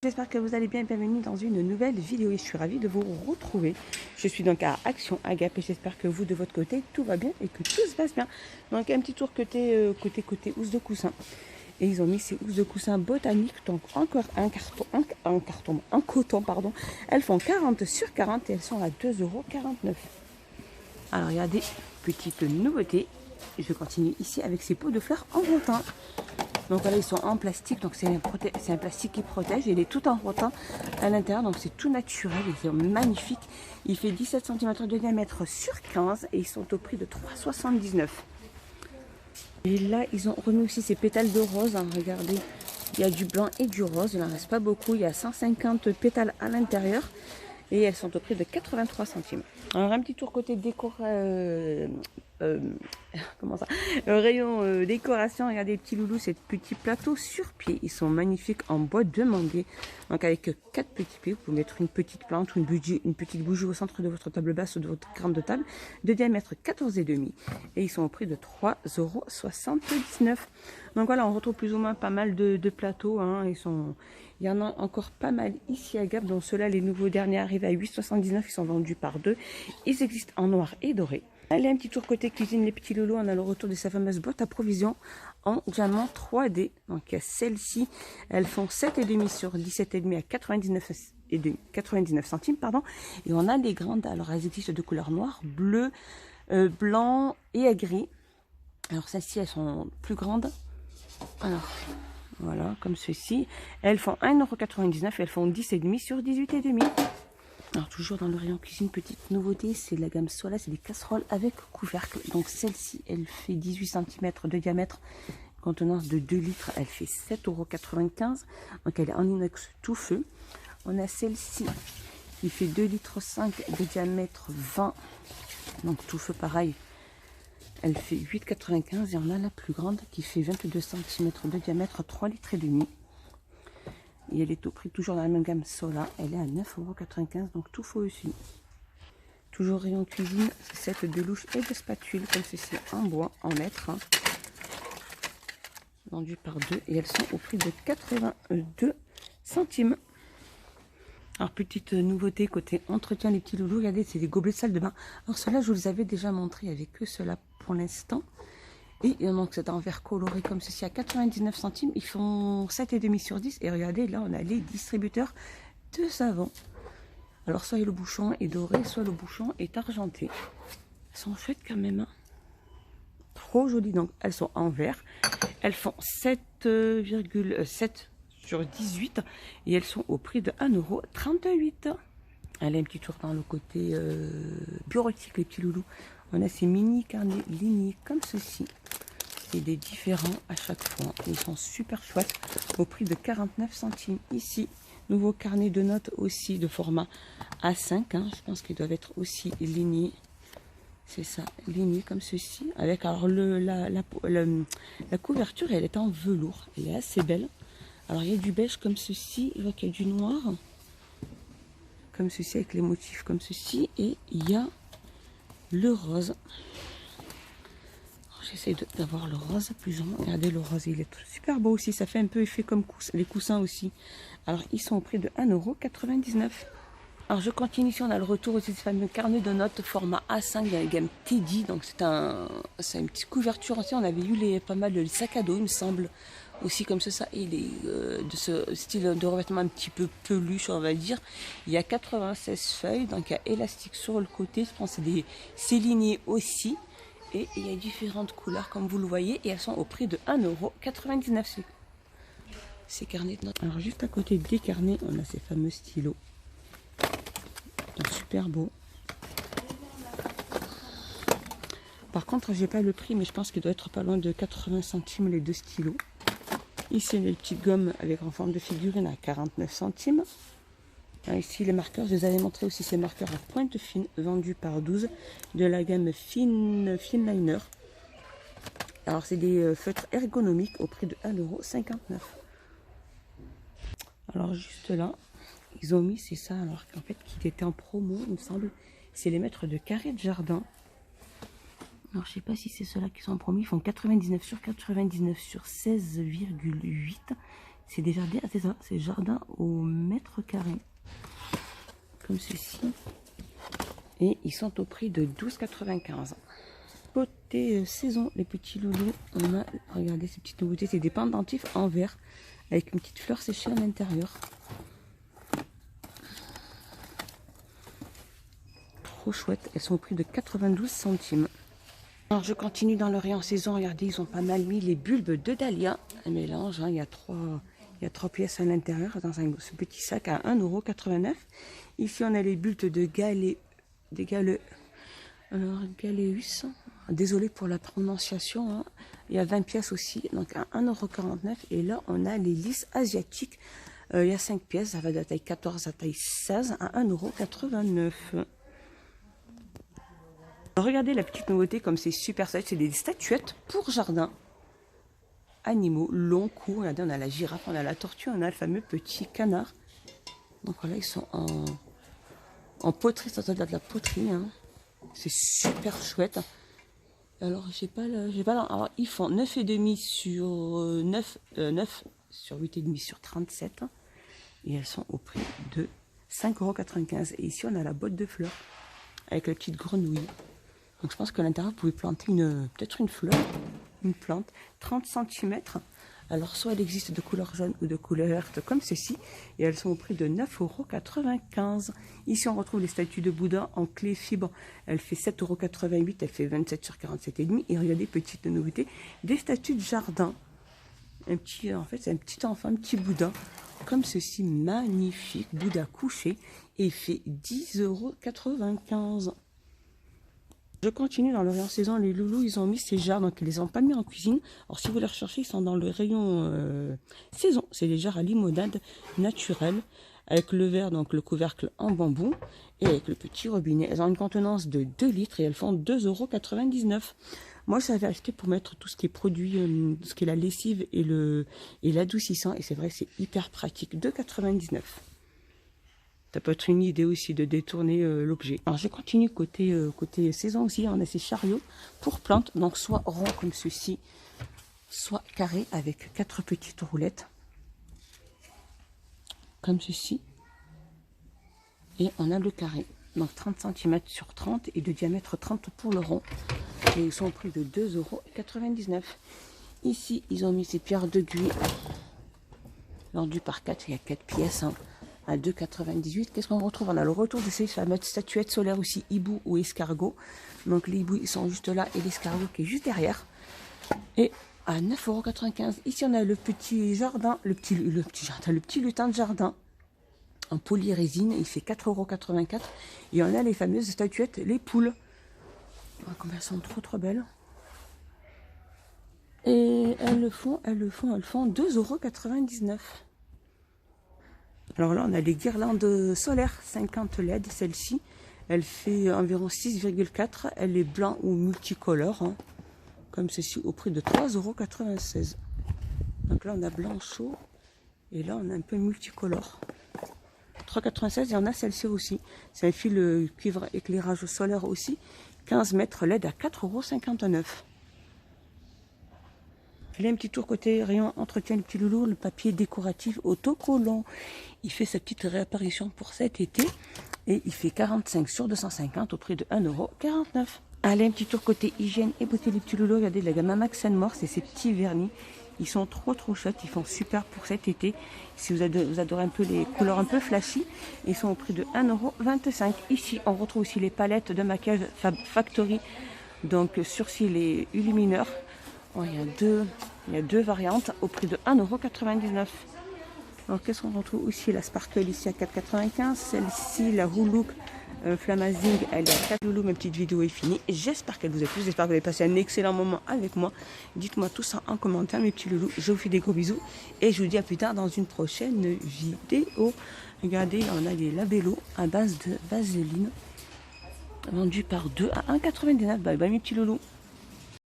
J'espère que vous allez bien, bienvenue dans une nouvelle vidéo et je suis ravie de vous retrouver. Je suis donc à Action Agape et j'espère que vous de votre côté tout va bien et que tout se passe bien. Donc un petit tour côté housse de coussin. Et ils ont mis ces housses de coussin botaniques, donc encore en coton pardon. Elles font 40 sur 40 et elles sont à 2,49 €. Alors il y a des petites nouveautés. Je continue ici avec ces pots de fleurs en rotin. Donc voilà, ils sont en plastique, donc c'est un plastique qui protège. Il est tout en rotin à l'intérieur, donc c'est tout naturel, il est magnifique. Il fait 17 cm de diamètre sur 15 et ils sont au prix de 3,79 €. Et là, ils ont remis aussi ces pétales de rose, hein, regardez. Il y a du blanc et du rose, il n'en reste pas beaucoup. Il y a 150 pétales à l'intérieur et elles sont au prix de 83 centimes. Alors un petit tour côté décor, comment ça, rayon décoration. Il y a des petits loulous, ces petits plateaux sur pied. Ils sont magnifiques en bois de manguier. Donc avec 4 petits pieds, vous pouvez mettre une petite plante ou une petite bougie au centre de votre table basse ou de votre grande table, de diamètre 14,5 €. Et ils sont au prix de 3,79 €. Donc voilà, on retrouve plus ou moins pas mal de plateaux, hein. Il y en a encore pas mal ici à Gap. Donc ceux-là, les nouveaux derniers arrivent à 8,79 €. Ils sont vendus par deux. Ils existent en noir et doré. Allez, un petit tour côté cuisine, les petits loulous. On a le retour de sa fameuse boîte à provisions en diamant 3D. Donc celles-ci, elles font 7,5 sur 17,5 à 99 centimes. Pardon. Et on a les grandes. Alors elles existent de couleur noire, bleu, blanc et gris. Alors celles-ci, elles sont plus grandes. Alors voilà, comme ceci. Elles font 1,99 € et elles font 10,5 sur 18,5. Alors toujours dans le rayon cuisine, petite nouveauté, c'est la gamme Sola, c'est des casseroles avec couvercle. Donc celle-ci, elle fait 18 cm de diamètre, contenance de 2 litres, elle fait 7,95 €. Donc elle est en inox tout feu. On a celle-ci qui fait 2,5 litres de diamètre, 20, donc tout feu pareil. Elle fait 8,95 € et on a la plus grande qui fait 22 cm de diamètre, 3,5 litres. Et elle est au prix toujours dans la même gamme Sola. Elle est à 9,95 €, donc tout faux aussi. Toujours rayon cuisine, set de louches et de spatules comme ceci en bois, en mètre. Hein. Vendues par deux et elles sont au prix de 82 centimes. Alors petite nouveauté côté entretien, les petits loulous, regardez, c'est des gobelets de salle de bain. Alors ceux-là, je vous les avais déjà montré avec eux, ceux-là pour l'instant. Et donc c'est en verre coloré comme ceci à 99 centimes. Ils font 7,5 sur 10. Et regardez, là on a les distributeurs de savon. Alors soit le bouchon est doré, soit le bouchon est argenté. Elles sont chouettes quand même. Hein. Trop jolies. Donc elles sont en verre. Elles font 7,7 sur 18. Et elles sont au prix de 1,38 €. Allez, un petit tour dans le côté bureautique, les petits loulous. On a ces mini carnets lignés comme ceci. Et des différents à chaque fois. Ils sont super chouettes au prix de 49 centimes. Ici, nouveau carnet de notes aussi de format A5. Hein. Je pense qu'ils doivent être aussi lignés. C'est ça, lignés comme ceci. Avec alors la couverture, elle est en velours. Elle est assez belle. Alors il y a du beige comme ceci. Je vois qu'il y a du noir. Comme ceci avec les motifs comme ceci. Et il y a le rose. J'essaie d'avoir le rose plus ou moins. Regardez le rose, il est super beau aussi. Ça fait un peu effet comme les coussins aussi. Alors ils sont au prix de 1,99 €. Alors je continue ici, on a le retour aussi de ce fameux carnet de notes format A5 dans la gamme Teddy. Donc c'est une petite couverture aussi. On avait eu pas mal de sacs à dos, il me semble. Aussi comme ça, et de ce style de revêtement un petit peu peluche, on va dire. Il y a 96 feuilles, donc il y a élastique sur le côté. Je pense que c'est ligné aussi. Et il y a différentes couleurs comme vous le voyez. Et elles sont au prix de 1,99 €. Ces carnets de notes. Alors juste à côté des carnets, on a ces fameux stylos. Donc, super beau. Par contre, j'ai pas le prix, mais je pense qu'il doit être pas loin de 80 centimes les deux stylos. Ici, les petites gommes avec en forme de figurine à 49 centimes. Ici, les marqueurs, je vous avais montré aussi ces marqueurs à pointe fine, vendus par 12 de la gamme Finliner. Alors, c'est des feutres ergonomiques au prix de 1,59 €. Alors, juste là, ils ont mis, c'est ça, alors qu'en fait, qui était en promo, il me semble, c'est les mètres de carré de jardin. Alors, je sais pas si c'est ceux-là qui sont en promo. Ils font 99 sur 99 sur 16,8. C'est des jardins, c'est ça, c'est jardin au mètre carré. Comme ceci. Et ils sont au prix de 12,95 €. Côté saison, les petits loulous, on a, regardez ces petites nouveautés, c'est des pendentifs en verre avec une petite fleur séchée à l'intérieur. Trop chouette, elles sont au prix de 92 centimes. Alors je continue dans le rayon saison, regardez, ils ont pas mal mis les bulbes de dahlia, un mélange, hein, il y a trois pièces à l'intérieur dans ce petit sac à 1,89 €. Ici on a les bulbes de Galéus, désolé pour la prononciation, hein. Il y a 20 pièces aussi, donc à 1,49 €. Et là on a les lys asiatiques, il y a 5 pièces, ça va de la taille 14 à taille 16 à 1,89 €. Regardez la petite nouveauté comme c'est super sage, c'est des statuettes pour jardin. Animaux, long cou, regardez on a la girafe, on a la tortue, on a le fameux petit canard. Donc voilà, ils sont en poterie, ça doit être de la poterie, hein. C'est super chouette. Alors alors ils font 9,5 sur 9 sur 8,5 sur 37. Et elles sont au prix de 5,95 €. Et ici on a la botte de fleurs avec la petite grenouille. Donc je pense qu'à l'intérieur, vous pouvez planter peut-être une fleur, une plante, 30 cm. Alors soit elle existe de couleur jaune ou de couleur verte comme ceci. Et elles sont au prix de 9,95 €. Ici on retrouve les statues de Bouddha en clé fibre. Elle fait 7,88 €, elle fait 27 sur 47,5 €. Et regardez, petite nouveauté, des statues de jardin. En fait c'est un petit enfant, un petit Bouddha. Comme ceci, magnifique, Bouddha couché. Et il fait 10,95 €. Je continue dans le rayon saison, les loulous, ils ont mis ces jarres, donc ils les ont pas mis en cuisine. Alors si vous les recherchez, ils sont dans le rayon saison. C'est des jarres à limonade naturelle, avec le verre, donc le couvercle en bambou, et avec le petit robinet. Elles ont une contenance de 2 litres et elles font 2,99 €. Moi, je savais acheter pour mettre tout ce qui est produit, ce qui est la lessive et l'adoucissant. Et c'est vrai, c'est hyper pratique. 2,99 €. Ça peut être une idée aussi de détourner l'objet. Alors je continue côté saison aussi, on a ces chariots pour plantes, donc soit rond comme ceci, soit carré avec 4 petites roulettes, comme ceci. Et on a le carré, donc 30 cm sur 30 et de diamètre 30 pour le rond. Et ils sont au prix de 2,99 €. Ici, ils ont mis ces pierres de Guy, vendues par 4, il y a 4 pièces, hein. À 2,98 €. Qu'est-ce qu'on retrouve? On a le retour de ces fameuses statuettes solaires aussi, hibou ou escargot. Donc les hiboux ils sont juste là et l'escargot qui est juste derrière. Et à 9,95 €. Ici on a le petit jardin, le petit lutin de jardin en polyrésine. Il fait 4,84 €. Et on a les fameuses statuettes, les poules. Oh, comme elles sont trop belles. Et elles font 2,99 €. Alors là, on a les guirlandes solaires, 50 LED, celle-ci. Elle fait environ 6,4 €. Elle est blanc ou multicolore, hein, comme ceci, au prix de 3,96 €. Donc là, on a blanc chaud. Et là, on a un peu multicolore. 3,96 € et on a celle-ci aussi. C'est un fil cuivre éclairage solaire aussi. 15 mètres LED à 4,59 €. Allez, un petit tour côté rayon entretien du petit loulou, le papier décoratif autocollant. Il fait sa petite réapparition pour cet été et il fait 45 sur 250 au prix de 1,49 €. Allez, un petit tour côté hygiène et beauté des petits loulous. Regardez la gamme Max & More, c'est ces petits vernis. Ils sont trop chouettes, ils font super pour cet été. Si vous adorez un peu les couleurs un peu flashy, ils sont au prix de 1,25 €. Ici, on retrouve aussi les palettes de maquillage Fab Factory, donc surcils et illumineurs. Oh, il y a deux variantes au prix de 1,99 €. Alors qu'est-ce qu'on retrouve aussi? La Sparkle ici à 4,95 €. Celle-ci, la Roulook Flamazing, elle est à 4 €. Ma petite vidéo est finie. J'espère qu'elle vous a plu. J'espère que vous avez passé un excellent moment avec moi. Dites-moi tout ça en commentaire, mes petits loulous. Je vous fais des gros bisous. Et je vous dis à plus tard dans une prochaine vidéo. Regardez, on a des labellos à base de vaseline. Vendus par 2 à 1,99 €. Bye bye, mes petits loulous.